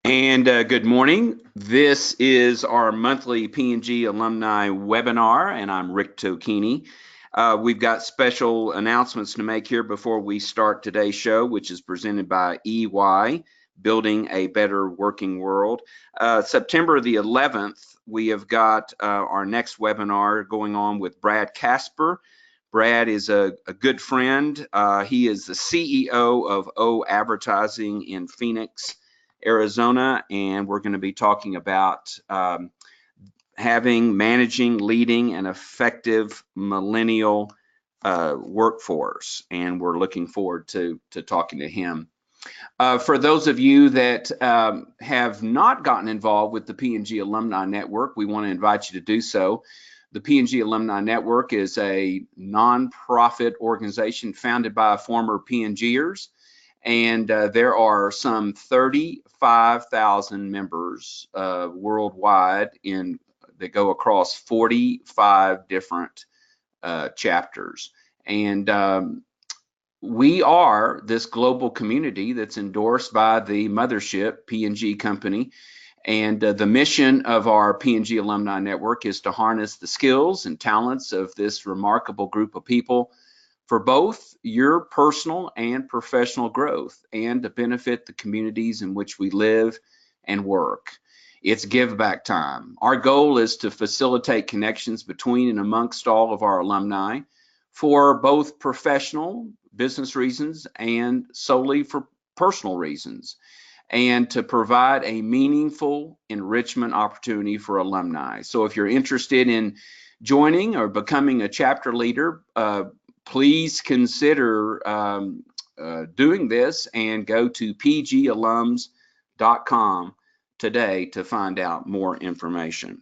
Good morning. This is our monthly P&G Alumni webinar, and I'm Rick Tokini. We've got special announcements to make here before we start today's show, which is presented by EY, Building a Better Working World. September the 11th, we have got our next webinar going on with Brad Casper. Brad is a good friend. He is the CEO of O Advertising in Phoenix, Arizona, and we're going to be talking about managing, leading an effective millennial workforce, and we're looking forward to talking to him. For those of you that have not gotten involved with the P&G Alumni Network, we want to invite you to do so. The P&G Alumni Network is a nonprofit organization founded by former P&Gers, and there are some 35,000 members worldwide that go across 45 different chapters. And we are this global community that's endorsed by the mothership, P&G Company. And the mission of our P&G Alumni Network is to harness the skills and talents of this remarkable group of people for both your personal and professional growth, and to benefit the communities in which we live and work. It's give back time. Our goal is to facilitate connections between and amongst all of our alumni for both professional business reasons and solely for personal reasons, and to provide a meaningful enrichment opportunity for alumni. So if you're interested in joining or becoming a chapter leader, please consider doing this and go to pgalums.com today to find out more information.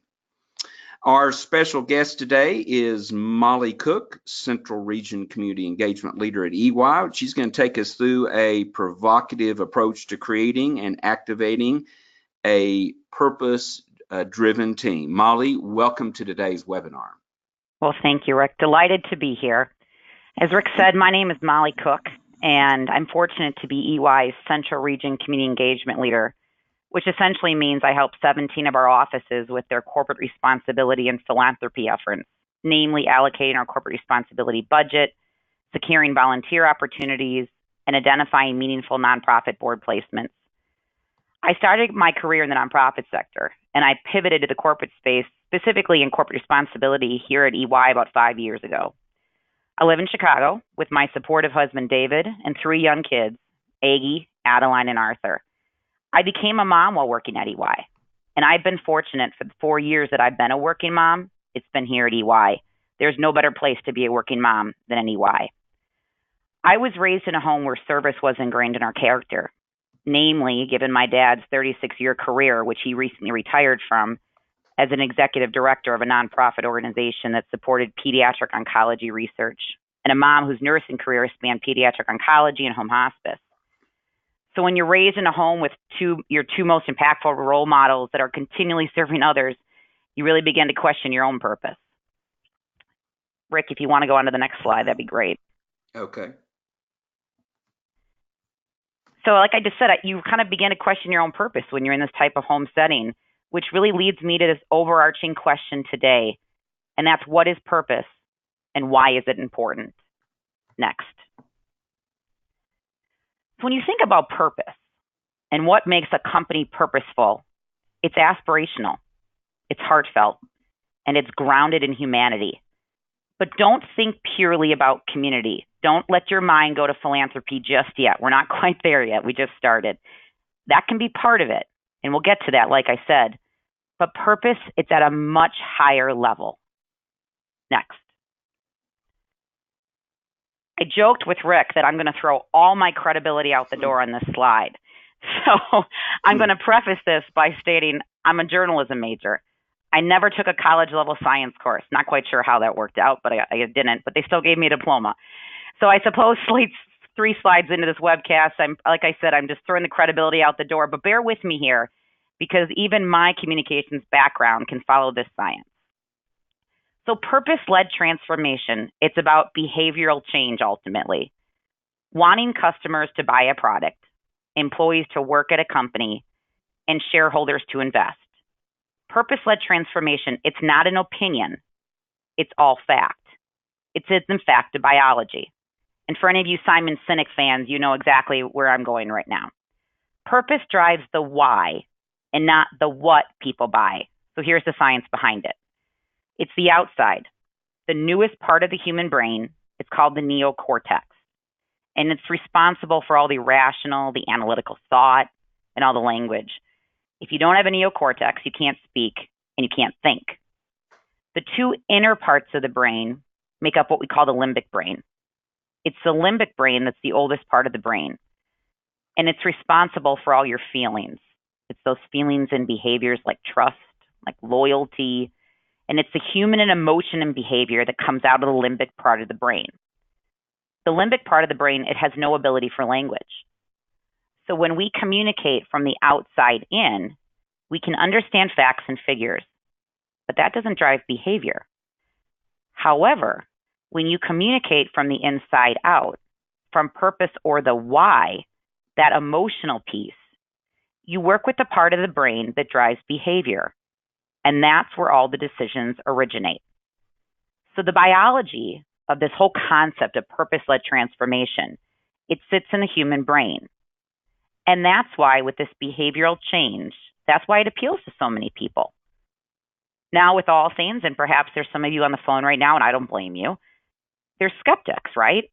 Our special guest today is Molly Cook, Central Region Community Engagement Leader at EY. She's going to take us through a provocative approach to creating and activating a purpose-driven team. Molly, welcome to today's webinar. Well, thank you, Rick. Delighted to be here. As Rick said, my name is Molly Cook, and I'm fortunate to be EY's Central Region Community Engagement Leader, which essentially means I help 17 of our offices with their corporate responsibility and philanthropy efforts, namely allocating our corporate responsibility budget, securing volunteer opportunities, and identifying meaningful nonprofit board placements. I started my career in the nonprofit sector, and I pivoted to the corporate space, specifically in corporate responsibility here at EY about 5 years ago. I live in Chicago with my supportive husband, David, and 3 young kids, Aggie, Adeline, and Arthur. I became a mom while working at EY, and I've been fortunate for the 4 years that I've been a working mom. It's been here at EY. There's no better place to be a working mom than at EY. I was raised in a home where service was ingrained in our character, namely, given my dad's 36-year career, which he recently retired from, as an executive director of a nonprofit organization that supported pediatric oncology research, and a mom whose nursing career spanned pediatric oncology and home hospice. So when you're raised in a home with your two most impactful role models that are continually serving others, you really begin to question your own purpose. Rick, if you want to go on to the next slide, that'd be great. Okay. So like I just said, you kind of begin to question your own purpose when you're in this type of home setting, which really leads me to this overarching question today, and that's, what is purpose and why is it important? Next. When you think about purpose and what makes a company purposeful, it's aspirational, it's heartfelt, and it's grounded in humanity. But don't think purely about community. Don't let your mind go to philanthropy just yet. We're not quite there yet. We just started. That can be part of it, and we'll get to that, like I said. But purpose, it's at a much higher level. Next. I joked with Rick that I'm going to throw all my credibility out the door on this slide. So I'm going to preface this by stating I'm a journalism major. I never took a college-level science course. Not quite sure how that worked out, but I didn't. But they still gave me a diploma. So I suppose 3 slides into this webcast, like I said, I'm just throwing the credibility out the door. But bear with me here, because even my communications background can follow this science. So purpose-led transformation, it's about behavioral change ultimately. Wanting customers to buy a product, employees to work at a company, and shareholders to invest. Purpose-led transformation, it's not an opinion. It's all fact. It's in fact a biology. And for any of you Simon Sinek fans, you know exactly where I'm going right now. Purpose drives the why and not the what people buy. So here's the science behind it. It's the outside, the newest part of the human brain. It's called the neocortex. And it's responsible for all the rational, the analytical thought, and all the language. If you don't have a neocortex, you can't speak and you can't think. The two inner parts of the brain make up what we call the limbic brain. It's the limbic brain that's the oldest part of the brain. And it's responsible for all your feelings. It's those feelings and behaviors like trust, like loyalty, and it's the human and emotion and behavior that comes out of the limbic part of the brain. The limbic part of the brain, it has no ability for language. So when we communicate from the outside in, we can understand facts and figures, but that doesn't drive behavior. However, when you communicate from the inside out, from purpose or the why, that emotional piece, you work with the part of the brain that drives behavior, and that's where all the decisions originate. So the biology of this whole concept of purpose-led transformation, it sits in the human brain. And that's why with this behavioral change, that's why it appeals to so many people. Now with all things, and perhaps there's some of you on the phone right now, and I don't blame you, there's skeptics, right?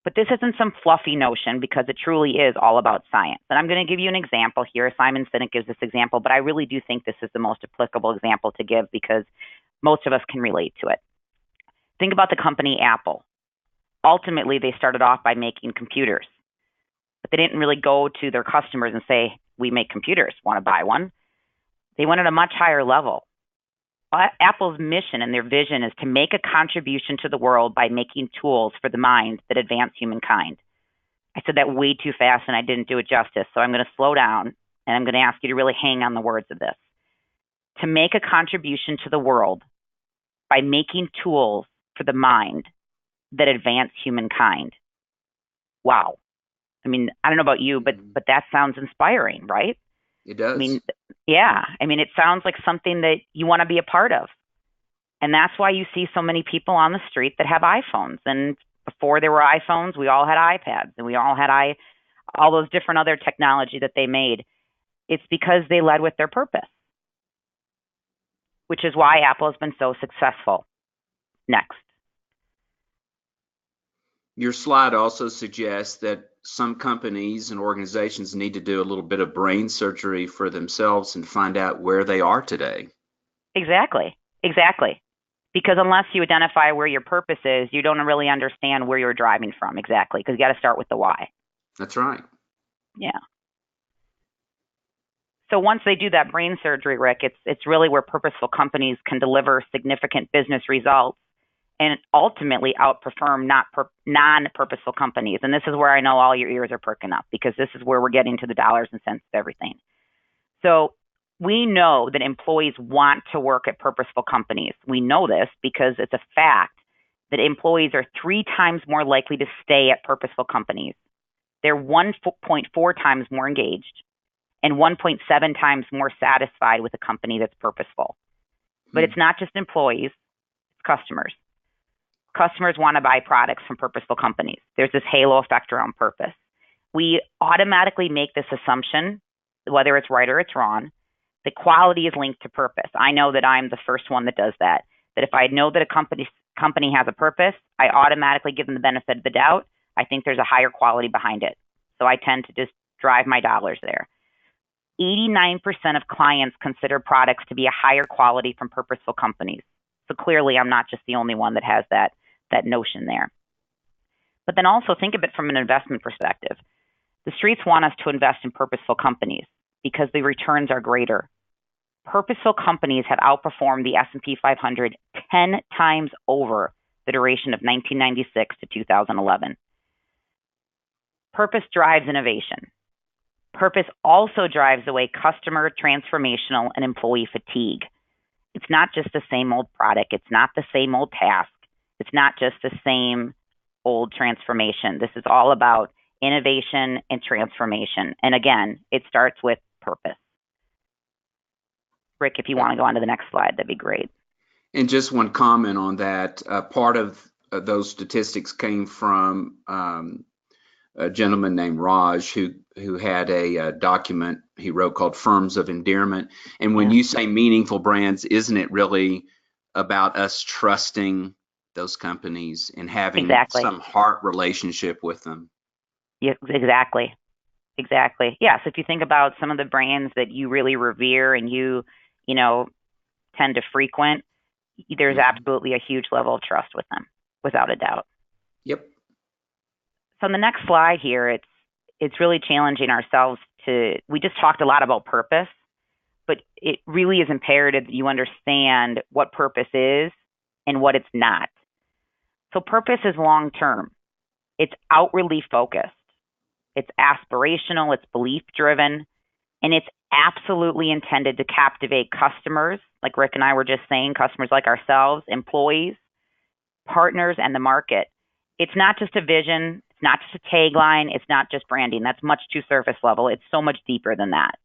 But this isn't some fluffy notion because it truly is all about science. And I'm going to give you an example here. Simon Sinek gives this example, but I really do think this is the most applicable example to give because most of us can relate to it. Think about the company Apple. Ultimately, they started off by making computers, but they didn't really go to their customers and say, we make computers, want to buy one? They went at a much higher level. Apple's mission and their vision is to make a contribution to the world by making tools for the mind that advance humankind. I said that way too fast and I didn't do it justice, so I'm going to slow down and I'm going to ask you to really hang on the words of this. To make a contribution to the world by making tools for the mind that advance humankind. Wow. I mean, I don't know about you, but that sounds inspiring, right? It does. I mean, yeah. I mean, it sounds like something that you want to be a part of. And that's why you see so many people on the street that have iPhones. And before there were iPhones, we all had iPads and we all had all those different other technology that they made. It's because they led with their purpose, which is why Apple has been so successful. Next. Your slide also suggests that some companies and organizations need to do a little bit of brain surgery for themselves and find out where they are today. Exactly. Because unless you identify where your purpose is, you don't really understand where you're driving from. Exactly. Because you got to start with the why. That's right. Yeah. So once they do that brain surgery, Rick, it's really where purposeful companies can deliver significant business results and ultimately outperform non-purposeful companies. And this is where I know all your ears are perking up because this is where we're getting to the dollars and cents of everything. So we know that employees want to work at purposeful companies. We know this because it's a fact that employees are 3 times more likely to stay at purposeful companies. They're 1.4 times more engaged and 1.7 times more satisfied with a company that's purposeful. But it's not just employees, it's customers. Customers want to buy products from purposeful companies. There's this halo effect around purpose. We automatically make this assumption, whether it's right or it's wrong, that quality is linked to purpose. I know that I'm the first one that does that if I know that a company has a purpose, I automatically give them the benefit of the doubt. I think there's a higher quality behind it. So I tend to just drive my dollars there. 89% of clients consider products to be a higher quality from purposeful companies. So clearly I'm not just the only one that has that notion there. But then also think of it from an investment perspective. The streets want us to invest in purposeful companies because the returns are greater. Purposeful companies have outperformed the S&P 500 10 times over the duration of 1996 to 2011. Purpose drives innovation. Purpose also drives away customer transformational and employee fatigue. It's not just the same old product. It's not the same old task. It's not just the same old transformation. This is all about innovation and transformation. And again, it starts with purpose. Rick, if you want to go on to the next slide, that'd be great. And just one comment on that. Part of those statistics came from a gentleman named Raj who had a document he wrote called Firms of Endearment. And when you say meaningful brands, isn't it really about us trusting those companies and having some heart relationship with them? Yeah, exactly. Yes, if you think about some of the brands that you really revere and you tend to frequent, there's absolutely a huge level of trust with them, without a doubt. Yep. So on the next slide here, it's really challenging ourselves we just talked a lot about purpose, but it really is imperative that you understand what purpose is and what it's not. So purpose is long-term. It's outwardly focused. It's aspirational, it's belief-driven, and it's absolutely intended to captivate customers, like Rick and I were just saying, customers like ourselves, employees, partners, and the market. It's not just a vision. It's not just a tagline. It's not just branding. That's much too surface level. It's so much deeper than that.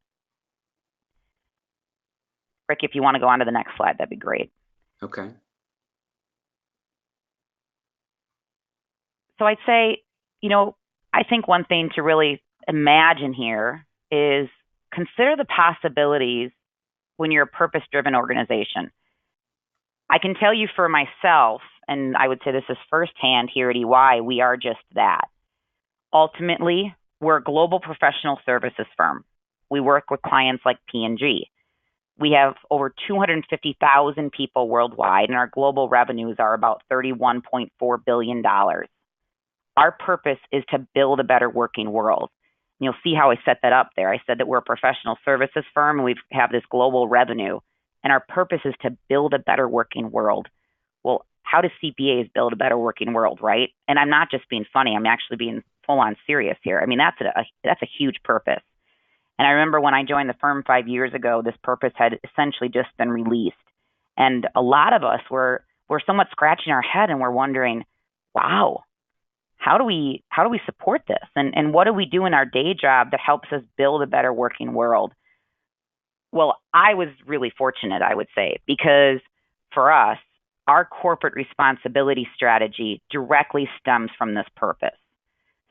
Rick, if you want to go on to the next slide, that'd be great. Okay. So I'd say, I think one thing to really imagine here is consider the possibilities when you're a purpose-driven organization. I can tell you for myself, and I would say this is firsthand here at EY, we are just that. Ultimately, we're a global professional services firm. We work with clients like P&G. We have over 250,000 people worldwide, and our global revenues are about $31.4 billion. Our purpose is to build a better working world. And you'll see how I set that up there. I said that we're a professional services firm, and we have this global revenue, and our purpose is to build a better working world. Well, how do CPAs build a better working world, right? And I'm not just being funny. I'm actually being full-on serious here. I mean, that's a huge purpose. And I remember when I joined the firm 5 years ago, this purpose had essentially just been released. And a lot of us were somewhat scratching our head and we're wondering, wow, how do we support this? And what do we do in our day job that helps us build a better working world? Well, I was really fortunate, I would say, because for us, our corporate responsibility strategy directly stems from this purpose.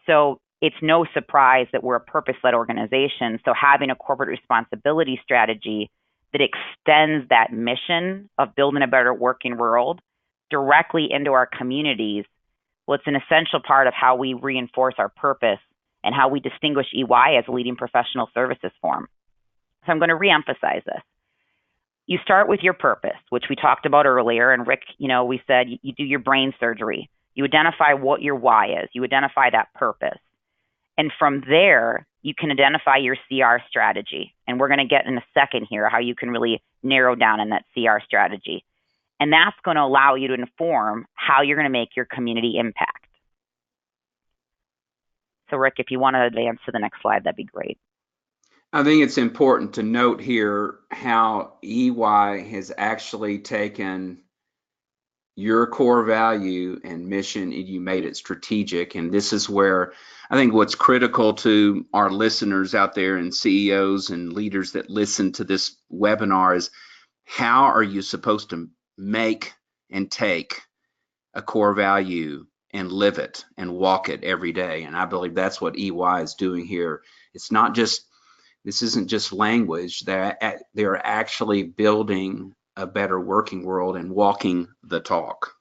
So it's no surprise that we're a purpose-led organization. So having a corporate responsibility strategy that extends that mission of building a better working world directly into our communities, well, it's an essential part of how we reinforce our purpose and how we distinguish EY as a leading professional services firm. So I'm going to reemphasize this. You start with your purpose, which we talked about earlier. And Rick, we said you do your brain surgery. You identify what your why is. You identify that purpose. And from there, you can identify your CR strategy. And we're going to get in a second here how you can really narrow down in that CR strategy. And that's going to allow you to inform how you're going to make your community impact. So Rick, if you want to advance to the next slide, that'd be great. I think it's important to note here how EY has actually taken your core value and mission and you made it strategic. And this is where I think what's critical to our listeners out there and CEOs and leaders that listen to this webinar is how are you supposed to make and take a core value and live it and walk it every day. And I believe that's what EY is doing here. This isn't just language. They're actually building a better working world and walking the talk.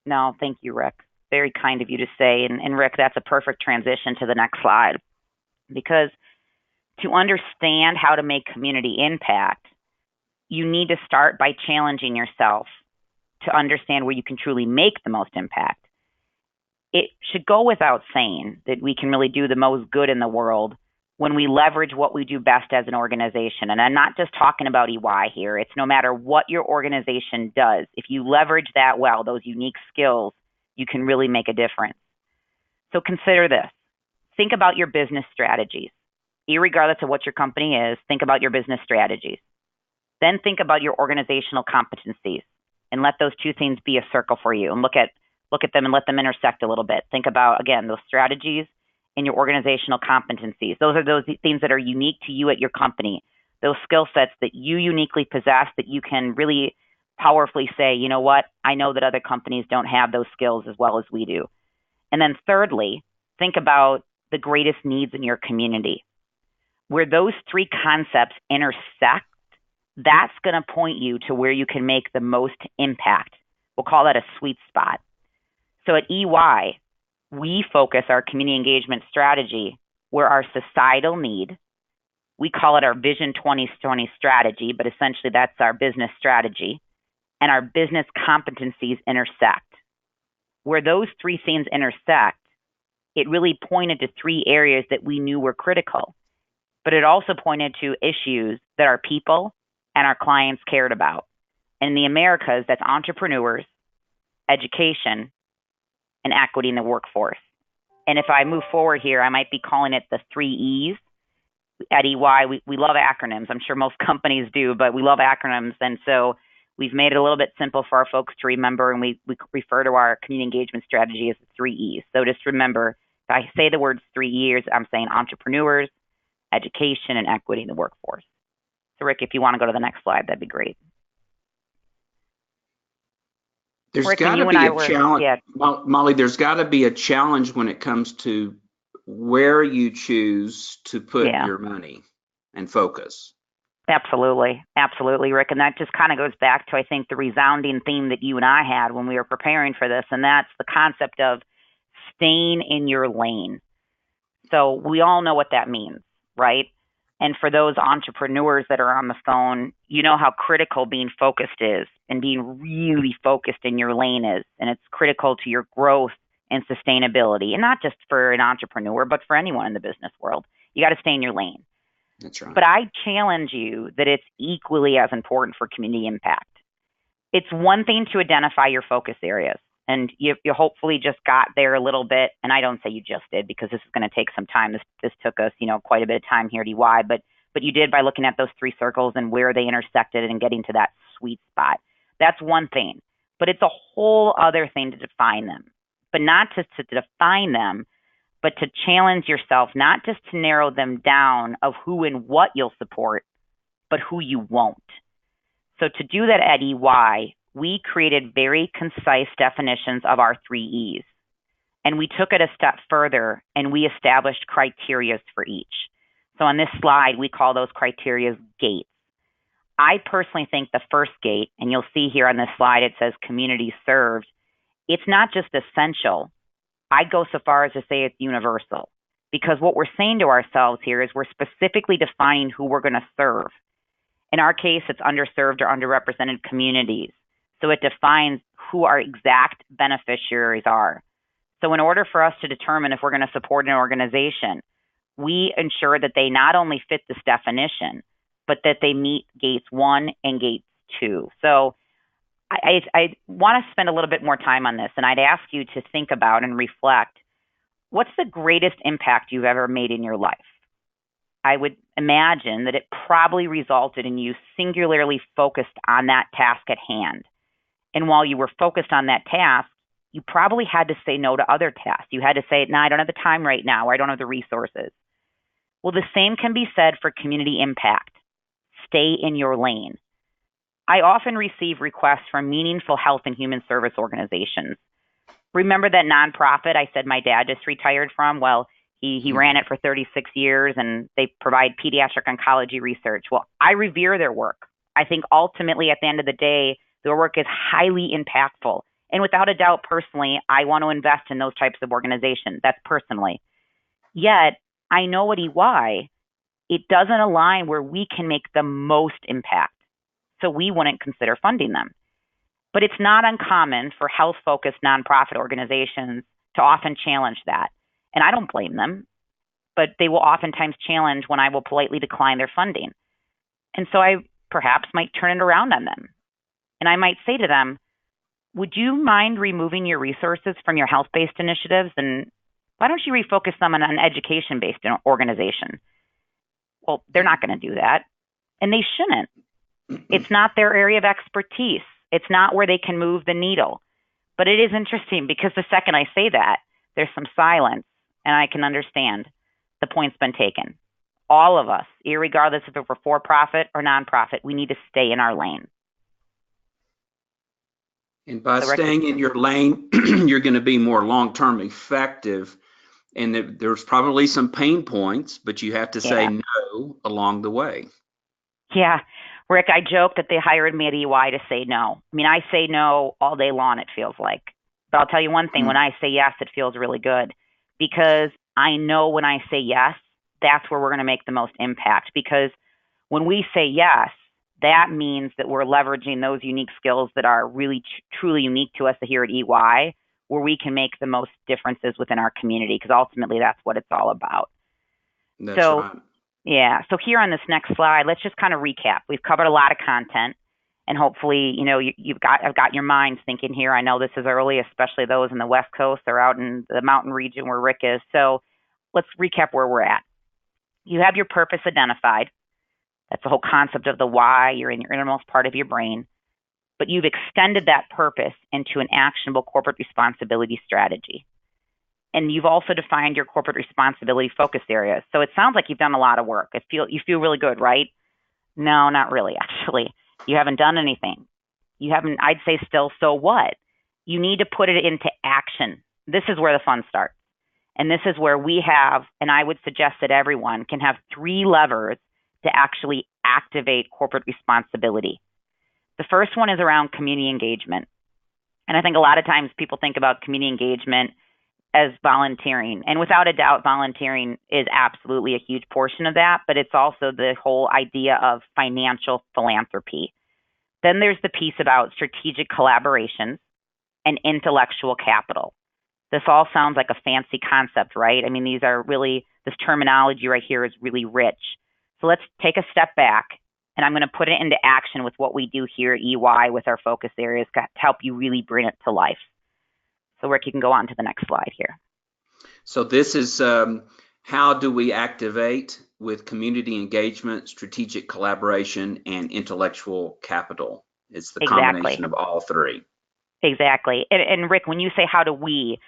No, thank you, Rick. Very kind of you to say. And Rick, that's a perfect transition to the next slide. Because to understand how to make community impact, you need to start by challenging yourself to understand where you can truly make the most impact. It should go without saying that we can really do the most good in the world when we leverage what we do best as an organization. And I'm not just talking about EY here. It's no matter what your organization does. If you leverage that well, those unique skills, you can really make a difference. So consider this. Think about your business strategies. Irregardless of what your company is, think about your business strategies. Then think about your organizational competencies and let those two things be a circle for you and look at them and let them intersect a little bit. Think about, again, those strategies and your organizational competencies. Those are those things that are unique to you at your company. those skill sets that you uniquely possess that you can really powerfully say, you know what, I know that other companies don't have those skills as well as we do. And then thirdly, think about the greatest needs in your community. Where those three concepts intersect, that's going to point you to where you can make the most impact. We'll call that a sweet spot. So at EY, we focus our community engagement strategy where our societal need, we call it our Vision 2020 strategy, but essentially that's our business strategy, and our business competencies intersect. Where those three things intersect, it really pointed to three areas that we knew were critical, but it also pointed to issues that our people and our clients cared about. In the Americas, that's entrepreneurs, education, and equity in the workforce. And if I move forward here, I might be calling it the 3 E's. At EY, we love acronyms. I'm sure most companies do, but we love acronyms. And so we've made it a little bit simple for our folks to remember, and we refer to our community engagement strategy as the 3 E's. So just remember, if I say the words 3 E's, I'm saying entrepreneurs, education, and equity in the workforce. So Rick, if you want to go to the next slide, that'd be great. There's got to be a challenge, yeah. Molly, there's got to be a challenge when it comes to where you choose to put your money and focus. Absolutely. Absolutely, Rick. And that just kind of goes back to, I think, the resounding theme that you and I had when we were preparing for this, and that's the concept of staying in your lane. So we all know what that means, right? And for those entrepreneurs that are on the phone, you know how critical being focused is and being really focused in your lane is. And it's critical to your growth and sustainability. And not just for an entrepreneur, but for anyone in the business world. You got to stay in your lane. That's right. But I challenge you that it's equally as important for community impact. It's one thing to identify your focus areas. And you hopefully just got there a little bit. And I don't say you just did, because this is going to take some time. This took us, quite a bit of time here at EY. But you did by looking at those 3 circles and where they intersected and getting to that sweet spot. That's one thing. But it's a whole other thing to define them. But not just to define them, but to challenge yourself, not just to narrow them down of who and what you'll support, but who you won't. So to do that at EY, we created very concise definitions of our 3 E's. And we took it a step further and we established criteria for each. So on this slide, we call those criteria gates. I personally think the first gate, and you'll see here on this slide, it says community served. It's not just essential. I'd go so far as to say it's universal, because what we're saying to ourselves here is we're specifically defining who we're going to serve. In our case, it's underserved or underrepresented communities. So it defines who our exact beneficiaries are. So in order for us to determine if we're going to support an organization, we ensure that they not only fit this definition, but that they meet gates 1 and gates 2. So I want to spend a little bit more time on this, and I'd ask you to think about and reflect, what's the greatest impact you've ever made in your life? I would imagine that it probably resulted in you singularly focused on that task at hand. And while you were focused on that task, you probably had to say no to other tasks. You had to say, no, I don't have the time right now, or I don't have the resources. Well, the same can be said for community impact. Stay in your lane. I often receive requests from meaningful health and human service organizations. Remember that nonprofit I said my dad just retired from? Well, he ran it for 36 years, and they provide pediatric oncology research. Well, I revere their work. I think ultimately, at the end of the day, their work is highly impactful. And without a doubt, personally, I want to invest in those types of organizations. That's personally. Yet, I know at EY, it doesn't align where we can make the most impact. So we wouldn't consider funding them. But it's not uncommon for health-focused nonprofit organizations to often challenge that. And I don't blame them, but they will oftentimes challenge when I will politely decline their funding. And so I perhaps might turn it around on them. And I might say to them, would you mind removing your resources from your health-based initiatives? And why don't you refocus them on an education-based organization? Well, they're not going to do that. And they shouldn't. It's not their area of expertise. It's not where they can move the needle. But it is interesting, because the second I say that, there's some silence, and I can understand the point's been taken. all of us, irregardless if we're for-profit or nonprofit, we need to stay in our lane. And by staying in your lane, you're going to be more long-term effective. And there's probably some pain points, but you have to say no along the way. Yeah. Rick, I joke that they hired me at EY to say no. I mean, I say no all day long, it feels like. But I'll tell you one thing, when I say yes, it feels really good, because I know when I say yes, that's where we're going to make the most impact. Because when we say yes, that means that we're leveraging those unique skills that are really truly unique to us here at EY, where we can make the most differences within our community, because ultimately that's what it's all about. That's right. Yeah. So here on this next slide, let's just kind of recap. We've covered a lot of content, and hopefully, I've got your minds thinking here. I know this is early, especially those in the West Coast or out in the mountain region where Rick is. So let's recap where we're at. You have your purpose identified. That's the whole concept of the why. You're in your innermost part of your brain. But you've extended that purpose into an actionable corporate responsibility strategy. And you've also defined your corporate responsibility focus areas. So it sounds like you've done a lot of work. You feel really good, right? No, not really, actually. You haven't done anything. You haven't, I'd say still, so what? You need to put it into action. This is where the fun starts. And this is where we have, and I would suggest that everyone can have 3 levers to actually activate corporate responsibility. The first one is around community engagement. And I think a lot of times people think about community engagement as volunteering. And without a doubt, volunteering is absolutely a huge portion of that, but it's also the whole idea of financial philanthropy. Then there's the piece about strategic collaborations and intellectual capital. This all sounds like a fancy concept, right? I mean, this terminology right here is really rich. So let's take a step back, and I'm going to put it into action with what we do here at EY with our focus areas to help you really bring it to life. So Rick, you can go on to the next slide here. So this is how do we activate with community engagement, strategic collaboration, and intellectual capital? It's the combination of all 3. Exactly. And Rick, when you say how do we,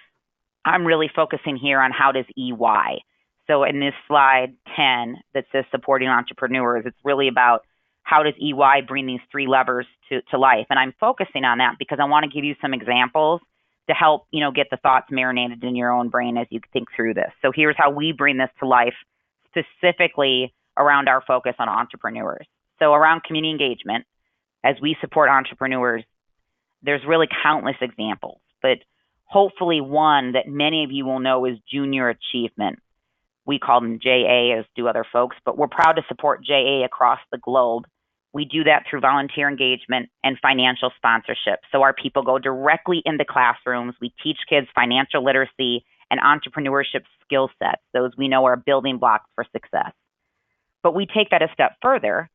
I'm really focusing here on how does EY. So in this slide 10 that says supporting entrepreneurs, it's really about how does EY bring these 3 levers to life. And I'm focusing on that because I want to give you some examples to help, get the thoughts marinated in your own brain as you think through this. So here's how we bring this to life, specifically around our focus on entrepreneurs. So around community engagement, as we support entrepreneurs, there's really countless examples, but hopefully one that many of you will know is junior achievement. We call them JA, as do other folks, but we're proud to support JA across the globe. We do that through volunteer engagement and financial sponsorship. So our people go directly into classrooms. We teach kids financial literacy and entrepreneurship skill sets, those we know are building blocks for success. But we take that a step further,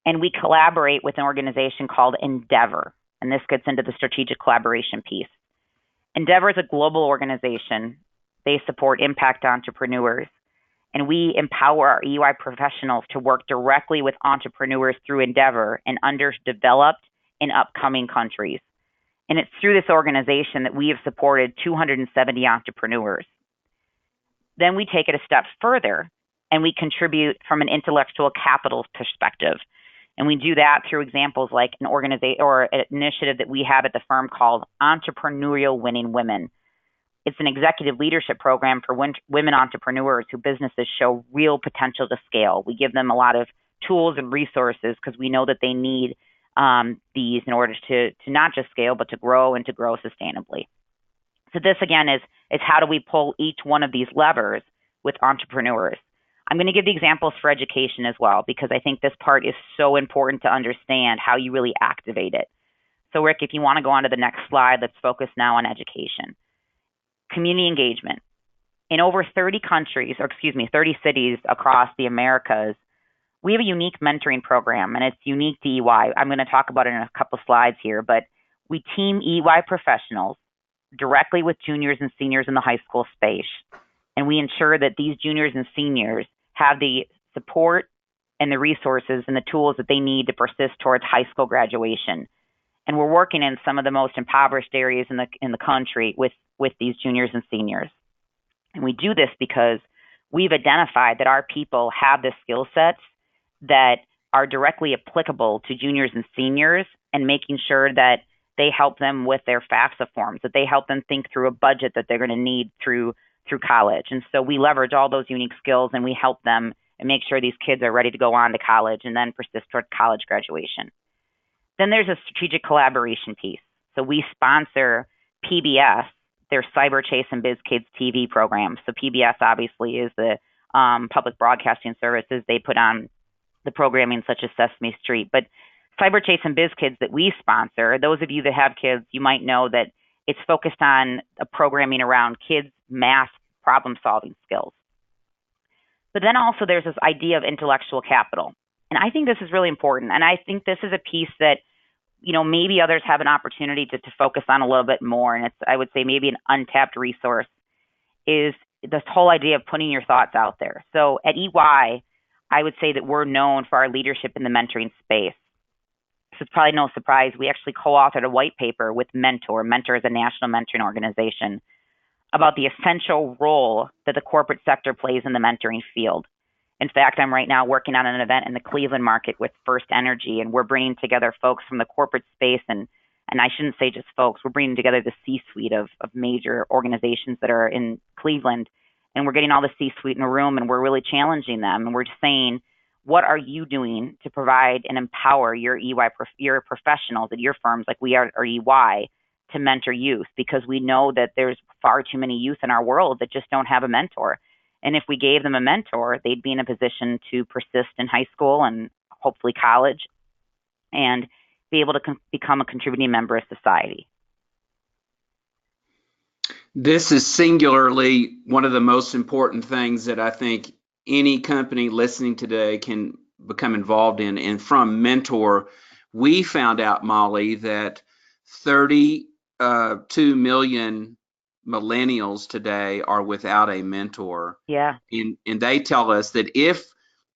and we collaborate with an organization called Endeavor. And this gets into the strategic collaboration piece. Endeavor is a global organization. They support impact entrepreneurs. And we empower our EY professionals to work directly with entrepreneurs through Endeavor in underdeveloped and upcoming countries. And it's through this organization that we have supported 270 entrepreneurs. Then we take it a step further, and we contribute from an intellectual capital perspective. And we do that through examples like an organization or an initiative that we have at the firm called Entrepreneurial Winning Women. It's an executive leadership program for women entrepreneurs whose businesses show real potential to scale. We give them a lot of tools and resources because we know that they need these in order to not just scale, but to grow and to grow sustainably. So this, again, is how do we pull each one of these levers with entrepreneurs. I'm going to give the examples for education as well, because I think this part is so important to understand how you really activate it. So Rick, if you want to go on to the next slide, let's focus now on education. Community engagement. In over 30 cities across the Americas, we have a unique mentoring program, and it's unique to EY. I'm going to talk about it in a couple slides here, but we team EY professionals directly with juniors and seniors in the high school space, and we ensure that these juniors and seniors have the support and the resources and the tools that they need to persist towards high school graduation. And we're working in some of the most impoverished areas in the country with these juniors and seniors. And we do this because we've identified that our people have the skill sets that are directly applicable to juniors and seniors, and making sure that they help them with their FAFSA forms, that they help them think through a budget that they're going to need through college. And so we leverage all those unique skills, and we help them and make sure these kids are ready to go on to college and then persist toward college graduation. Then there's a strategic collaboration piece. So we sponsor PBS, their Cyber Chase and Biz Kids TV program. So PBS obviously is the public broadcasting services. They put on the programming such as Sesame Street. But Cyber Chase and Biz Kids that we sponsor, those of you that have kids, you might know that it's focused on a programming around kids' math problem-solving skills. But then also there's this idea of intellectual capital. And I think this is really important. And I think this is a piece that, maybe others have an opportunity to focus on a little bit more. And it's, I would say, maybe an untapped resource is this whole idea of putting your thoughts out there. So at EY, I would say that we're known for our leadership in the mentoring space. So it's probably no surprise. We actually co-authored a white paper with Mentor. Mentor is a national mentoring organization, about the essential role that the corporate sector plays in the mentoring field. In fact, I'm right now working on an event in the Cleveland market with First Energy, and we're bringing together folks from the corporate space, and I shouldn't say just folks, we're bringing together the C-suite of major organizations that are in Cleveland, and we're getting all the C-suite in a room, and we're really challenging them, and we're saying, what are you doing to provide and empower your your professionals at your firms, like we are or EY, to mentor youth? Because we know that there's far too many youth in our world that just don't have a mentor. And if we gave them a mentor, they'd be in a position to persist in high school and hopefully college and be able to become a contributing member of society. This is singularly one of the most important things that I think any company listening today can become involved in. And from Mentor, we found out, Molly, that 32 million millennials today are without a mentor. Yeah. And they tell us that if,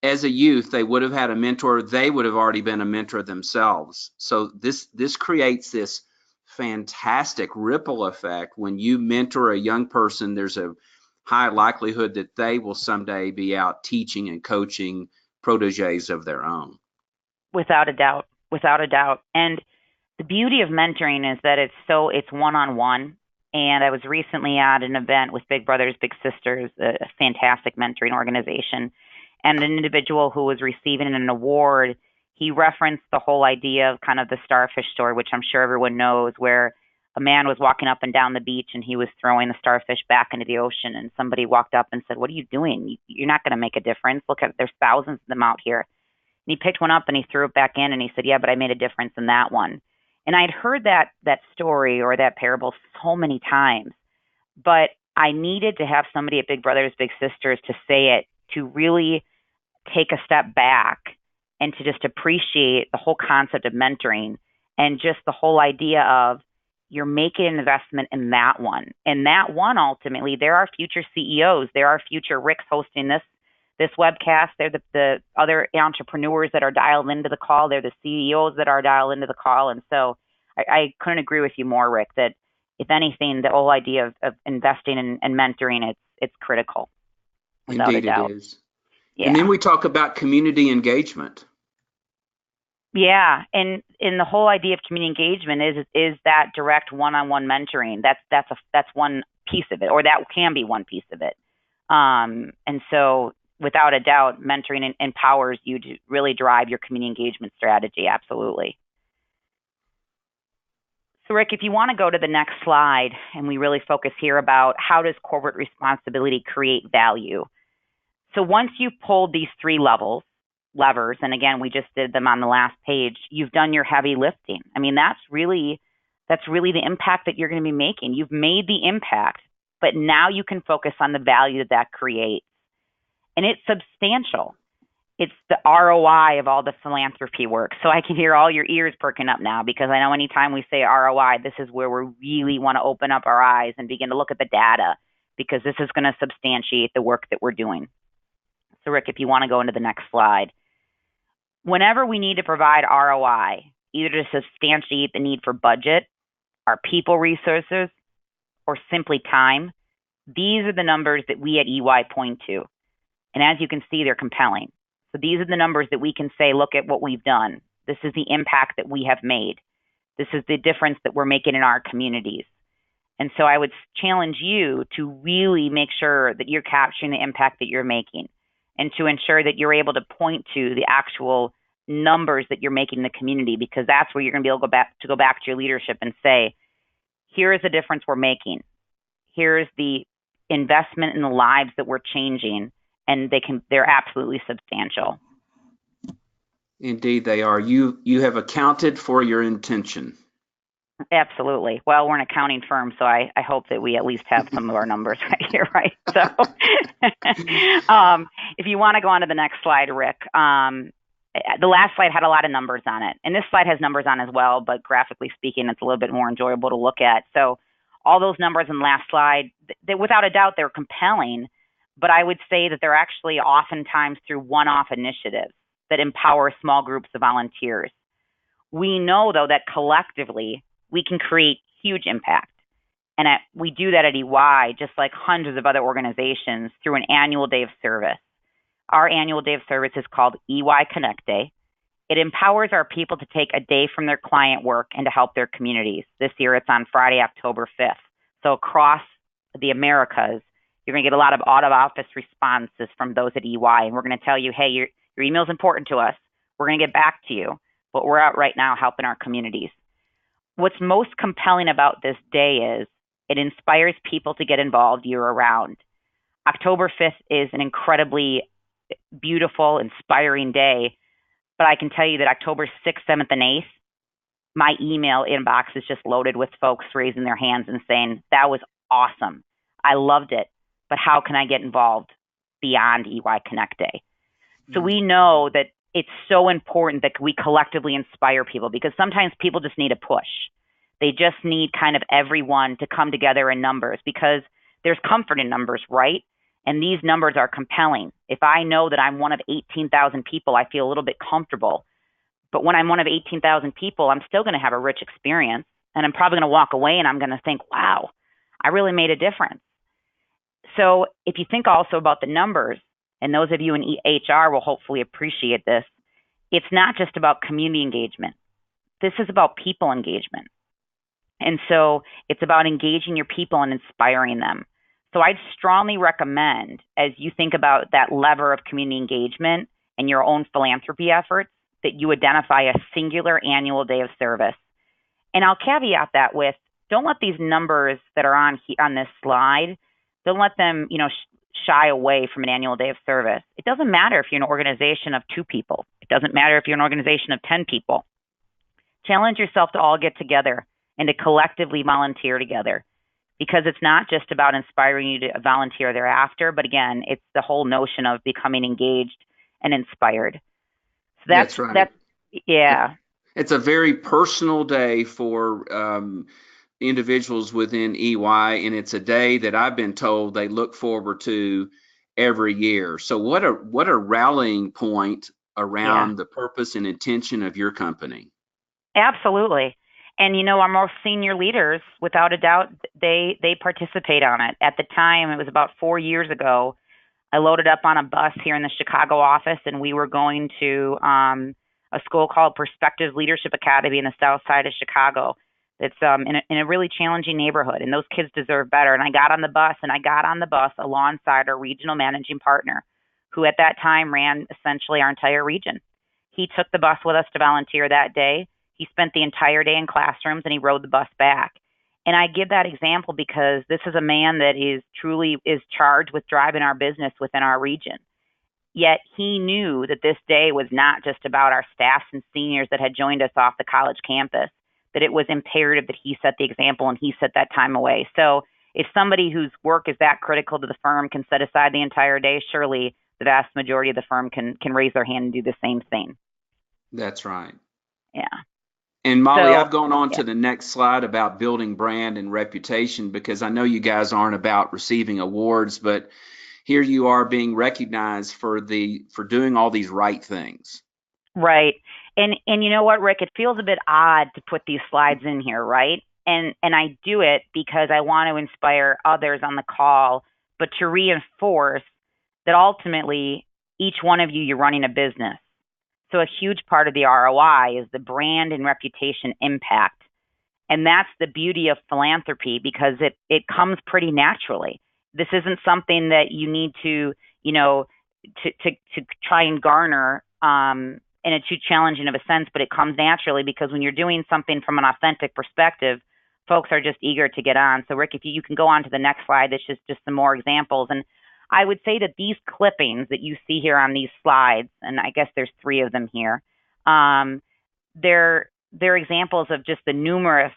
as a youth, they would have had a mentor, they would have already been a mentor themselves. So this creates this fantastic ripple effect. When you mentor a young person, there's a high likelihood that they will someday be out teaching and coaching proteges of their own. Without a doubt. Without a doubt. And the beauty of mentoring is that it's one-on-one. And I was recently at an event with Big Brothers Big Sisters, a fantastic mentoring organization, and an individual who was receiving an award, he referenced the whole idea of kind of the starfish story, which I'm sure everyone knows, where a man was walking up and down the beach and he was throwing the starfish back into the ocean, and somebody walked up and said, "What are you doing? You're not going to make a difference. Look, there's thousands of them out here." And he picked one up and he threw it back in, and he said, "Yeah, but I made a difference in that one." And I'd heard that story or that parable so many times, but I needed to have somebody at Big Brothers Big Sisters to say it, to really take a step back and to just appreciate the whole concept of mentoring and just the whole idea of you're making an investment in that one. And that one, ultimately, there are future CEOs, there are future Ricks hosting this webcast. They're the other entrepreneurs that are dialed into the call. They're the CEOs that are dialed into the call. And so I couldn't agree with you more, Rick, that if anything, the whole idea of investing and mentoring, it's critical. Indeed it is. Yeah. And then we talk about community engagement. Yeah, and the whole idea of community engagement is that direct one-on-one mentoring. That's one piece of it, or that can be one piece of it. And so, without a doubt, mentoring empowers you to really drive your community engagement strategy. Absolutely. So, Rick, if you want to go to the next slide, and we really focus here about how does corporate responsibility create value. So once you've pulled these three levers, and again, we just did them on the last page, you've done your heavy lifting. I mean, that's really the impact that you're going to be making. You've made the impact, but now you can focus on the value that creates. And it's substantial. It's the ROI of all the philanthropy work. So I can hear all your ears perking up now, because I know anytime we say ROI, this is where we really want to open up our eyes and begin to look at the data, because this is going to substantiate the work that we're doing. So Rick, if you want to go into the next slide. Whenever we need to provide ROI, either to substantiate the need for budget, our people resources, or simply time, these are the numbers that we at EY point to. And as you can see, they're compelling. So these are the numbers that we can say, look at what we've done. This is the impact that we have made. This is the difference that we're making in our communities. And so I would challenge you to really make sure that you're capturing the impact that you're making, and to ensure that you're able to point to the actual numbers that you're making in the community, because that's where you're going to be able to go back to your leadership and say, here is the difference we're making. Here's the investment in the lives that we're changing, and they're absolutely substantial. Indeed, they are. You have accounted for your intention. Absolutely. Well, we're an accounting firm, so I hope that we at least have some of our numbers right here, right? So if you want to go on to the next slide, Rick, the last slide had a lot of numbers on it. And this slide has numbers on as well, but graphically speaking, it's a little bit more enjoyable to look at. So all those numbers in the last slide, without a doubt, they're compelling, but I would say that they're actually oftentimes through one-off initiatives that empower small groups of volunteers. We know, though, that collectively we can create huge impact. And we do that at EY, just like hundreds of other organizations, through an annual day of service. Our annual day of service is called EY Connect Day. It empowers our people to take a day from their client work and to help their communities. This year it's on Friday, October 5th. So across the Americas, you're going to get a lot of out-of-office responses from those at EY. And we're going to tell you, hey, your email is important to us. We're going to get back to you. But we're out right now helping our communities. What's most compelling about this day is it inspires people to get involved year-round. October 5th is an incredibly beautiful, inspiring day, but I can tell you that October 6th, 7th, and 8th, my email inbox is just loaded with folks raising their hands and saying, that was awesome. I loved it, but how can I get involved beyond EY Connect Day? So we know that it's so important that we collectively inspire people, because sometimes people just need a push. They just need kind of everyone to come together in numbers, because there's comfort in numbers, right? And these numbers are compelling. If I know that I'm one of 18,000 people, I feel a little bit comfortable. But when I'm one of 18,000 people, I'm still going to have a rich experience, and I'm probably going to walk away and I'm going to think, wow, I really made a difference. So if you think also about the numbers, and those of you in HR will hopefully appreciate this, it's not just about community engagement. This is about people engagement. And so it's about engaging your people and inspiring them. So I'd strongly recommend, as you think about that lever of community engagement and your own philanthropy efforts, that you identify a singular annual day of service. And I'll caveat that with, don't let these numbers that are on this slide, don't let them, shy away from an annual day of service. It doesn't matter if you're an organization of 2 people. It doesn't matter if you're an organization of 10 people. Challenge yourself to all get together and to collectively volunteer together, because it's not just about inspiring you to volunteer thereafter, but again, it's the whole notion of becoming engaged and inspired. So that's right. Yeah. It's a very personal day for individuals within EY, and it's a day that I've been told they look forward to every year. So what a rallying point around the purpose and intention of your company. Absolutely. And our most senior leaders, without a doubt, they participate on it. At the time, it was about 4 years ago, I loaded up on a bus here in the Chicago office, and we were going to a school called Perspective Leadership Academy in the south side of Chicago. It's in a really challenging neighborhood, and those kids deserve better. And I got on the bus alongside our regional managing partner, who at that time ran essentially our entire region. He took the bus with us to volunteer that day. He spent the entire day in classrooms, and he rode the bus back. And I give that example because this is a man that is charged with driving our business within our region. Yet he knew that this day was not just about our staffs and seniors that had joined us off the college campus, that it was imperative that he set the example and he set that time away. So if somebody whose work is that critical to the firm can set aside the entire day, surely the vast majority of the firm can raise their hand and do the same thing. That's right. Yeah. And Molly, I've gone on to the next slide about building brand and reputation, because I know you guys aren't about receiving awards, but here you are being recognized for doing all these right things. Right. And you know what, Rick, it feels a bit odd to put these slides in here, right? And I do it because I want to inspire others on the call, but to reinforce that ultimately each one of you, you're running a business. So a huge part of the ROI is the brand and reputation impact. And that's the beauty of philanthropy, because it comes pretty naturally. This isn't something that you need to, to try and garner in a too challenging of a sense, but it comes naturally because when you're doing something from an authentic perspective, folks are just eager to get on. So Rick, if you can go on to the next slide, that's just some more examples. And I would say that these clippings that you see here on these slides, and I guess there's 3 of them here, they're examples of just the numerous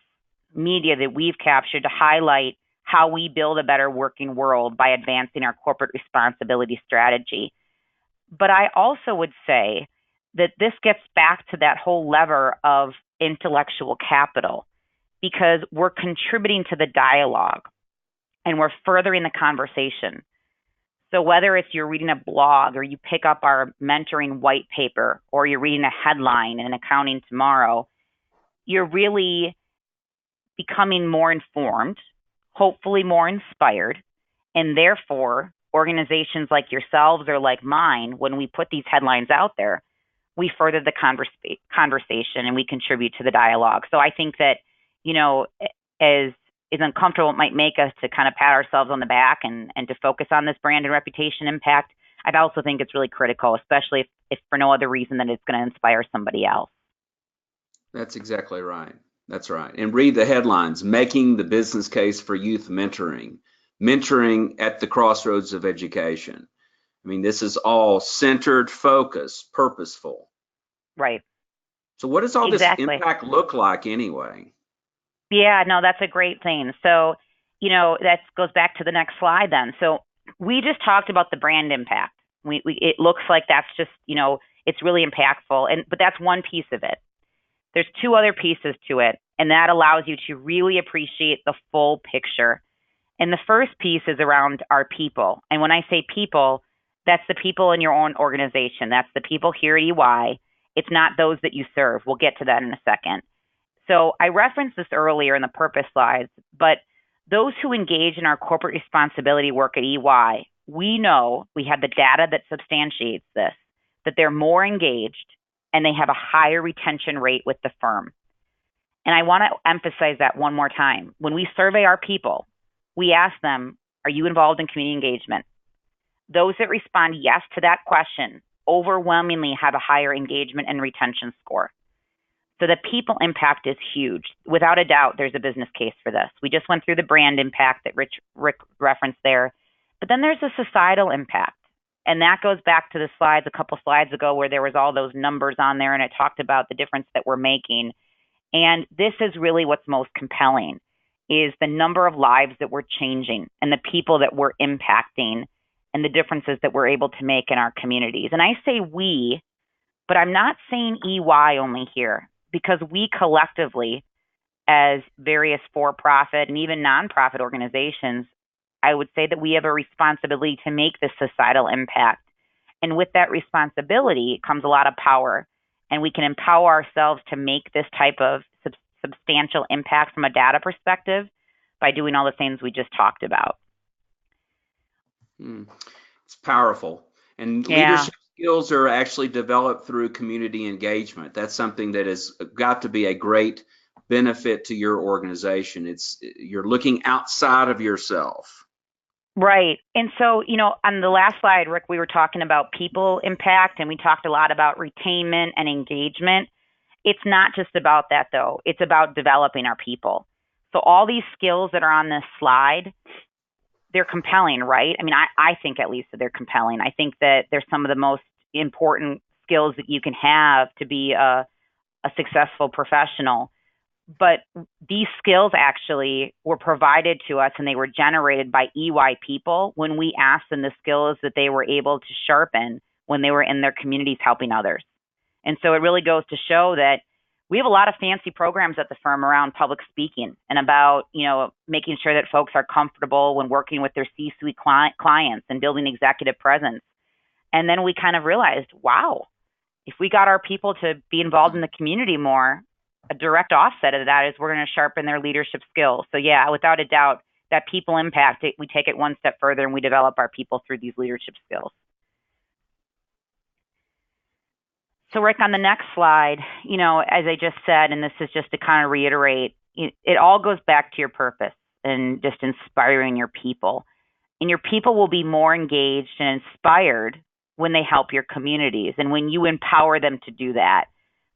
media that we've captured to highlight how we build a better working world by advancing our corporate responsibility strategy. But I also would say that this gets back to that whole lever of intellectual capital, because we're contributing to the dialogue and we're furthering the conversation. So whether it's you're reading a blog or you pick up our mentoring white paper or you're reading a headline in Accounting Tomorrow, you're really becoming more informed, hopefully more inspired, and therefore organizations like yourselves or like mine, when we put these headlines out there, we further the conversation and we contribute to the dialogue. So I think that, as uncomfortable it might make us to kind of pat ourselves on the back and to focus on this brand and reputation impact, I also think it's really critical, especially if for no other reason than it's going to inspire somebody else. That's exactly right. That's right. And read the headlines: making the business case for youth mentoring, mentoring at the crossroads of education. I mean, this is all centered, focused, purposeful. Right. So what does all Exactly. this impact look like anyway? Yeah, no, that's a great thing. So, that goes back to the next slide then. So we just talked about the brand impact. It looks like that's just, it's really impactful, but that's one piece of it. There's 2 other pieces to it, and that allows you to really appreciate the full picture. And the first piece is around our people. And when I say people, that's the people in your own organization. That's the people here at EY. It's not those that you serve. We'll get to that in a second. So I referenced this earlier in the purpose slides, but those who engage in our corporate responsibility work at EY, we know, we have the data that substantiates this, that they're more engaged and they have a higher retention rate with the firm. And I want to emphasize that one more time. When we survey our people, we ask them, are you involved in community engagement? Those that respond yes to that question overwhelmingly have a higher engagement and retention score. So the people impact is huge. Without a doubt, there's a business case for this. We just went through the brand impact that Rick referenced there, but then there's a societal impact. And that goes back to the slides a couple slides ago where there was all those numbers on there and it talked about the difference that we're making. And this is really what's most compelling, is the number of lives that we're changing and the people that we're impacting and the differences that we're able to make in our communities. And I say we, but I'm not saying EY only here, because we collectively, as various for-profit and even nonprofit organizations, I would say that we have a responsibility to make this societal impact. And with that responsibility comes a lot of power. And we can empower ourselves to make this type of substantial impact from a data perspective by doing all the things we just talked about. It's powerful. And leadership skills are actually developed through community engagement. That's something that has got to be a great benefit to your organization. You're looking outside of yourself. Right. And so, on the last slide, Rick, we were talking about people impact, and we talked a lot about retainment and engagement. It's not just about that, though. It's about developing our people. So all these skills that are on this slide, they're compelling, right? I mean, I think at least that they're compelling. I think that they're some of the most important skills that you can have to be a successful professional. But these skills actually were provided to us and they were generated by EY people when we asked them the skills that they were able to sharpen when they were in their communities helping others. And so it really goes to show that we have a lot of fancy programs at the firm around public speaking and about, making sure that folks are comfortable when working with their C-suite clients and building executive presence. And then we kind of realized, wow, if we got our people to be involved in the community more, a direct offset of that is we're going to sharpen their leadership skills. So yeah, without a doubt, that people impact, we take it one step further and we develop our people through these leadership skills. So Rick, on the next slide, as I just said, and this is just to kind of reiterate, it all goes back to your purpose and just inspiring your people. And your people will be more engaged and inspired when they help your communities and when you empower them to do that.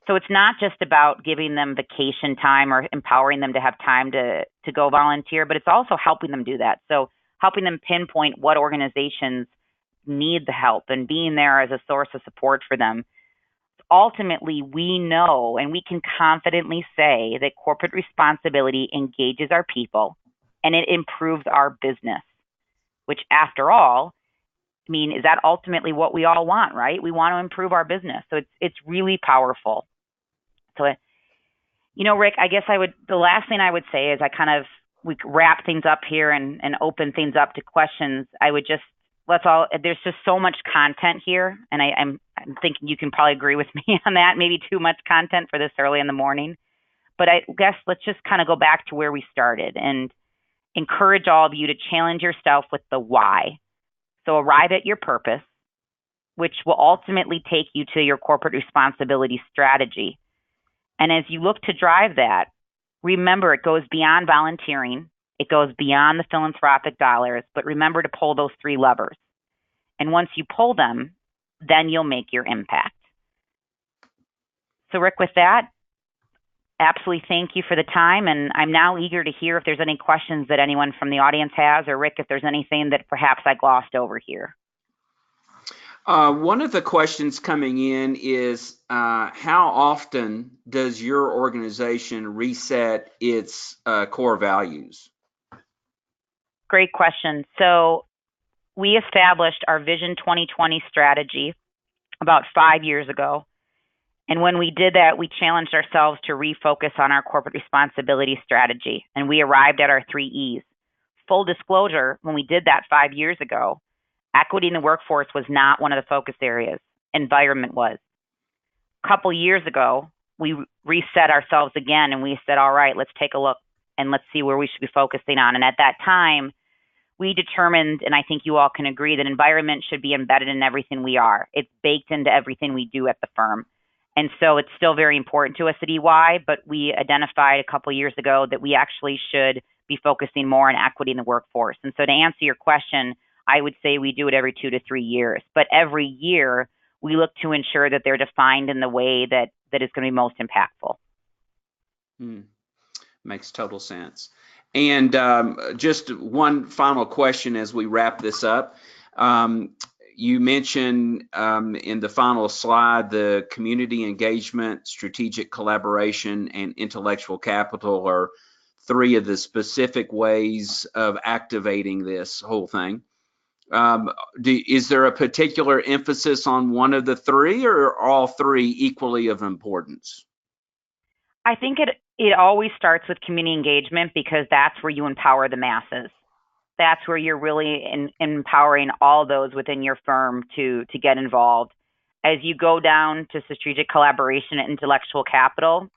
So it's not just about giving them vacation time or empowering them to have time to go volunteer, but it's also helping them do that. So helping them pinpoint what organizations need the help and being there as a source of support for them. Ultimately, we know and we can confidently say that corporate responsibility engages our people and it improves our business, which after all, is that ultimately what we all want, right? We want to improve our business. So it's really powerful. So, Rick, I guess the last thing I would say is we wrap things up here and open things up to questions. There's just so much content here. And I'm thinking you can probably agree with me on that, maybe too much content for this early in the morning. But I guess let's just kind of go back to where we started and encourage all of you to challenge yourself with the why. So arrive at your purpose, which will ultimately take you to your corporate responsibility strategy. And as you look to drive that, remember it goes beyond volunteering. It goes beyond the philanthropic dollars, but remember to pull those 3 levers. And once you pull them, then you'll make your impact. So Rick, with that, absolutely thank you for the time. And I'm now eager to hear if there's any questions that anyone from the audience has, or Rick, if there's anything that perhaps I glossed over here. One of the questions coming in is how often does your organization reset its core values? Great question. So we established our Vision 2020 strategy about 5 years ago. And when we did that, we challenged ourselves to refocus on our corporate responsibility strategy. And we arrived at our 3 E's. Full disclosure, when we did that 5 years ago, equity in the workforce was not one of the focus areas. Environment was. A couple years ago, we reset ourselves again and we said, all right, let's take a look and let's see where we should be focusing on. And at that time, we determined, and I think you all can agree, that environment should be embedded in everything we are. It's baked into everything we do at the firm. And so it's still very important to us at EY, but we identified a couple years ago that we actually should be focusing more on equity in the workforce. And so to answer your question, I would say we do it every 2 to 3 years. But every year, we look to ensure that they're defined in the way that is going to be most impactful. Makes total sense. And just one final question as we wrap this up. You mentioned in the final slide the community engagement, strategic collaboration, and intellectual capital are 3 of the specific ways of activating this whole thing. Is there a particular emphasis on one of the 3, or are all 3 equally of importance? I think it always starts with community engagement because that's where you empower the masses. That's where you're really empowering all those within your firm to get involved. As you go down to strategic collaboration and intellectual capital,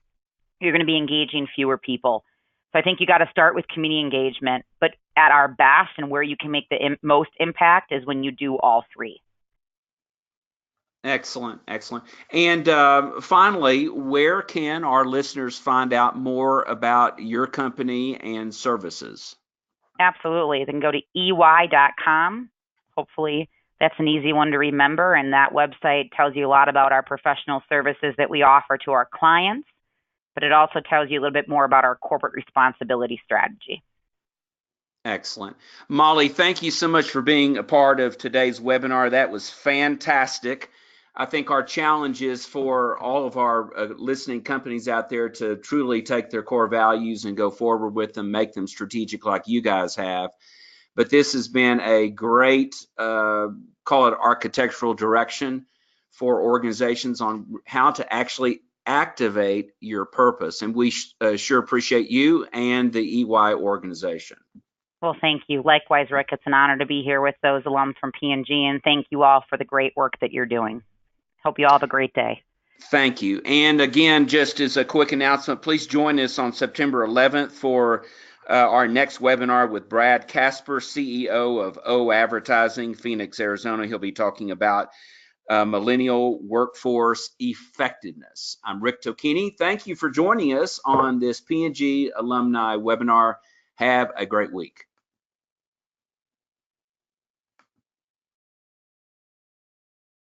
you're going to be engaging fewer people. So I think you got to start with community engagement, but at our best and where you can make the most impact is when you do all 3. Excellent, excellent. And finally, where can our listeners find out more about your company and services? Absolutely. They can go to ey.com. Hopefully that's an easy one to remember. And that website tells you a lot about our professional services that we offer to our clients, but it also tells you a little bit more about our corporate responsibility strategy. Excellent. Molly, thank you so much for being a part of today's webinar. That was fantastic. I think our challenge is for all of our listening companies out there to truly take their core values and go forward with them, make them strategic like you guys have. But this has been a great, call it architectural direction for organizations on how to actually activate your purpose. And we sure appreciate you and the EY organization. Well, thank you. Likewise, Rick, it's an honor to be here with those alums from P&G, and thank you all for the great work that you're doing. Hope you all have a great day. Thank you. And again, just as a quick announcement, please join us on September 11th for our next webinar with Brad Casper, CEO of O Advertising, Phoenix, Arizona. He'll be talking about millennial workforce effectiveness. I'm Rick Tocchini. Thank you for joining us on this P&G Alumni webinar. Have a great week.